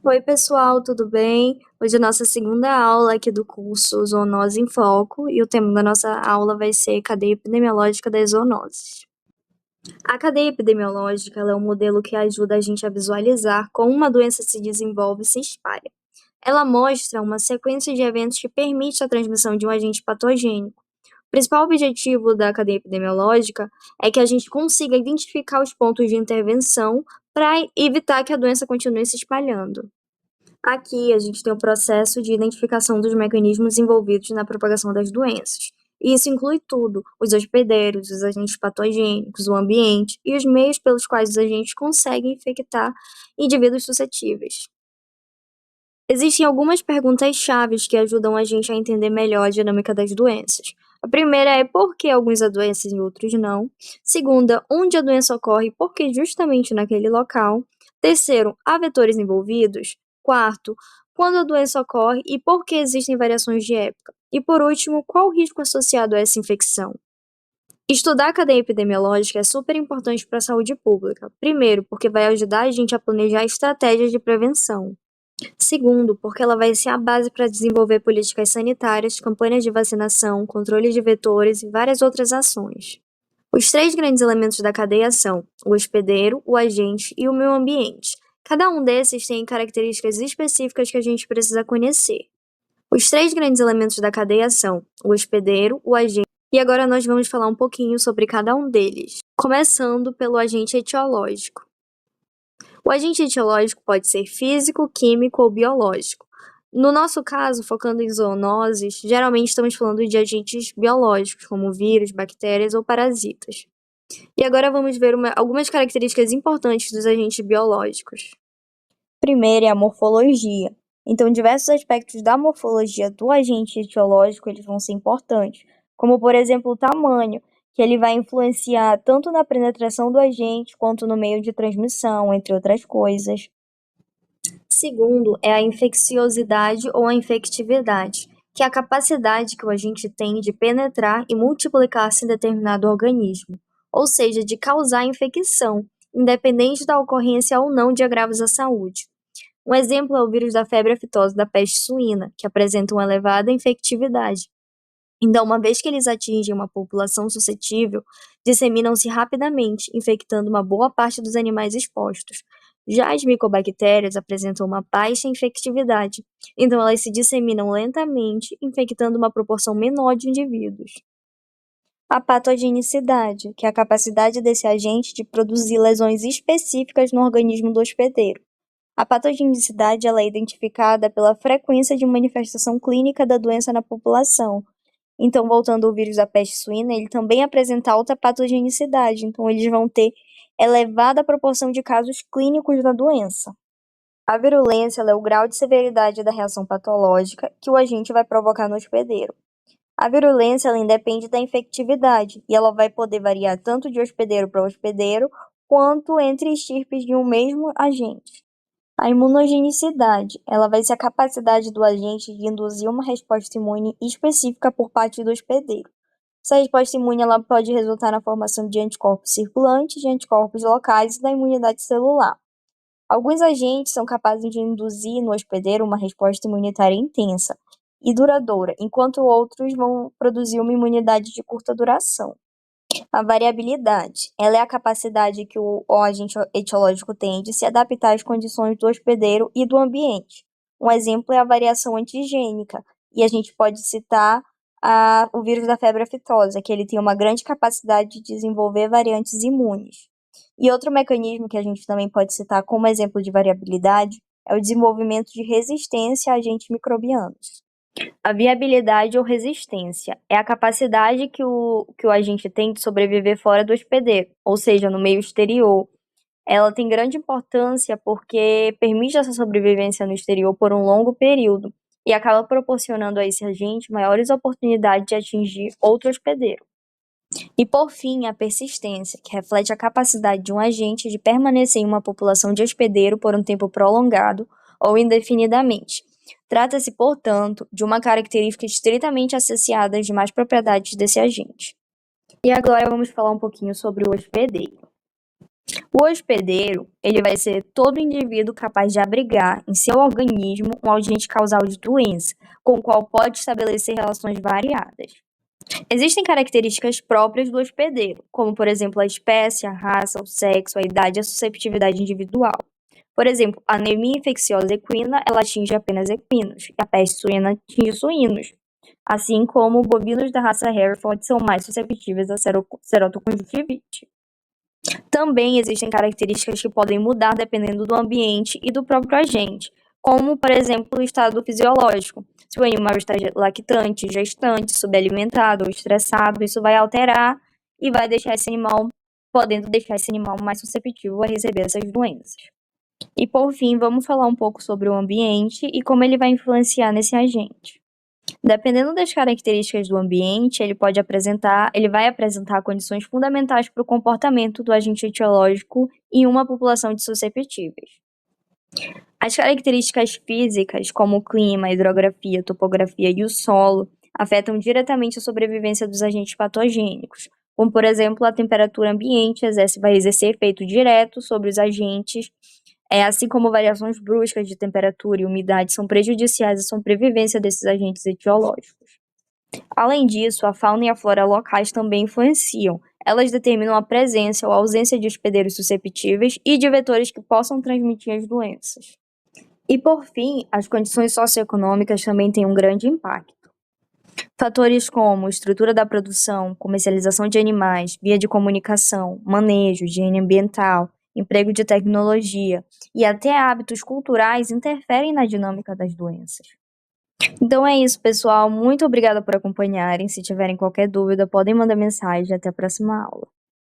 Oi, pessoal, tudo bem? Hoje é a nossa segunda aula aqui do curso Zoonose em Foco e o tema da nossa aula vai ser Cadeia Epidemiológica das Zoonoses. A cadeia epidemiológica ela é um modelo que ajuda a gente a visualizar como uma doença se desenvolve e se espalha. Ela mostra uma sequência de eventos que permite a transmissão de um agente patogênico. O principal objetivo da cadeia epidemiológica é que a gente consiga identificar os pontos de intervenção para evitar que a doença continue se espalhando. Aqui a gente tem o processo de identificação dos mecanismos envolvidos na propagação das doenças. E isso inclui tudo: os hospedeiros, os agentes patogênicos, o ambiente e os meios pelos quais os agentes conseguem infectar indivíduos suscetíveis. Existem algumas perguntas chaves que ajudam a gente a entender melhor a dinâmica das doenças. A primeira é por que alguns adoecem e outros não. Segunda, onde a doença ocorre e por que justamente naquele local. Terceiro, há vetores envolvidos. Quarto, quando a doença ocorre e por que existem variações de época. E por último, qual o risco associado a essa infecção? Estudar a cadeia epidemiológica é super importante para a saúde pública. Primeiro, porque vai ajudar a gente a planejar estratégias de prevenção. Segundo, porque ela vai ser a base para desenvolver políticas sanitárias, campanhas de vacinação, controle de vetores e várias outras ações. Os três grandes elementos da cadeia são o hospedeiro, o agente e o meio ambiente. Cada um desses tem características específicas que a gente precisa conhecer. Os três grandes elementos da cadeia são o hospedeiro, o agente, e agora nós vamos falar um pouquinho sobre cada um deles, começando pelo agente etiológico. O agente etiológico pode ser físico, químico ou biológico. No nosso caso, focando em zoonoses, geralmente estamos falando de agentes biológicos, como vírus, bactérias ou parasitas. E agora vamos ver algumas características importantes dos agentes biológicos. Primeiro é a morfologia. Então, diversos aspectos da morfologia do agente etiológico eles vão ser importantes, como, por exemplo, o tamanho, que ele vai influenciar tanto na penetração do agente quanto no meio de transmissão, entre outras coisas. Segundo é a infecciosidade ou a infectividade, que é a capacidade que o agente tem de penetrar e multiplicar-se em determinado organismo, ou seja, de causar infecção, independente da ocorrência ou não de agravos à saúde. Um exemplo é o vírus da febre aftosa da peste suína, que apresenta uma elevada infectividade. Então, uma vez que eles atingem uma população suscetível, disseminam-se rapidamente, infectando uma boa parte dos animais expostos. Já as micobactérias apresentam uma baixa infectividade, então elas se disseminam lentamente, infectando uma proporção menor de indivíduos. A patogenicidade, que é a capacidade desse agente de produzir lesões específicas no organismo do hospedeiro. A patogenicidade ela é identificada pela frequência de manifestação clínica da doença na população. Então, voltando ao vírus da peste suína, ele também apresenta alta patogenicidade, então eles vão ter elevada proporção de casos clínicos da doença. A virulência ela é o grau de severidade da reação patológica que o agente vai provocar no hospedeiro. A virulência ela independe da infectividade e ela vai poder variar tanto de hospedeiro para hospedeiro quanto entre estirpes de um mesmo agente. A imunogenicidade, ela vai ser a capacidade do agente de induzir uma resposta imune específica por parte do hospedeiro. Essa resposta imune ela pode resultar na formação de anticorpos circulantes, de anticorpos locais e da imunidade celular. Alguns agentes são capazes de induzir no hospedeiro uma resposta imunitária intensa e duradoura, enquanto outros vão produzir uma imunidade de curta duração. A variabilidade, ela é a capacidade que o agente etiológico tem de se adaptar às condições do hospedeiro e do ambiente. Um exemplo é a variação antigênica, e a gente pode citar o vírus da febre aftosa, que ele tem uma grande capacidade de desenvolver variantes imunes. E outro mecanismo que a gente também pode citar como exemplo de variabilidade é o desenvolvimento de resistência a agentes microbianos. A viabilidade ou resistência é a capacidade que o agente tem de sobreviver fora do hospedeiro, ou seja, no meio exterior. Ela tem grande importância porque permite essa sobrevivência no exterior por um longo período e acaba proporcionando a esse agente maiores oportunidades de atingir outro hospedeiro. E por fim, a persistência, que reflete a capacidade de um agente de permanecer em uma população de hospedeiro por um tempo prolongado ou indefinidamente. Trata-se, portanto, de uma característica estritamente associada às demais propriedades desse agente. E agora vamos falar um pouquinho sobre o hospedeiro. O hospedeiro, ele vai ser todo indivíduo capaz de abrigar em seu organismo um agente causal de doença, com o qual pode estabelecer relações variadas. Existem características próprias do hospedeiro, como, por exemplo, a espécie, a raça, o sexo, a idade e a susceptibilidade individual. Por exemplo, a anemia infecciosa equina, ela atinge apenas equinos, e a peste suína atinge suínos, assim como bovinos da raça Hereford são mais susceptíveis à serotoconjuntivite. Também existem características que podem mudar dependendo do ambiente e do próprio agente, como, por exemplo, o estado fisiológico. Se o animal está lactante, gestante, subalimentado ou estressado, isso vai alterar e vai deixar esse animal, podendo deixar esse animal mais susceptível a receber essas doenças. E por fim, vamos falar um pouco sobre o ambiente e como ele vai influenciar nesse agente. Dependendo das características do ambiente, ele vai apresentar condições fundamentais para o comportamento do agente etiológico em uma população de susceptíveis. As características físicas, como o clima, a hidrografia, a topografia e o solo, afetam diretamente a sobrevivência dos agentes patogênicos, como, por exemplo, a temperatura ambiente vai exercer efeito direto sobre os agentes, assim como variações bruscas de temperatura e umidade são prejudiciais à sobrevivência desses agentes etiológicos. Além disso, a fauna e a flora locais também influenciam. Elas determinam a presença ou ausência de hospedeiros susceptíveis e de vetores que possam transmitir as doenças. E, por fim, as condições socioeconômicas também têm um grande impacto. Fatores como estrutura da produção, comercialização de animais, via de comunicação, manejo, higiene ambiental, emprego de tecnologia e até hábitos culturais interferem na dinâmica das doenças. Então é isso, pessoal. Muito obrigada por acompanharem. Se tiverem qualquer dúvida, podem mandar mensagem. Até a próxima aula.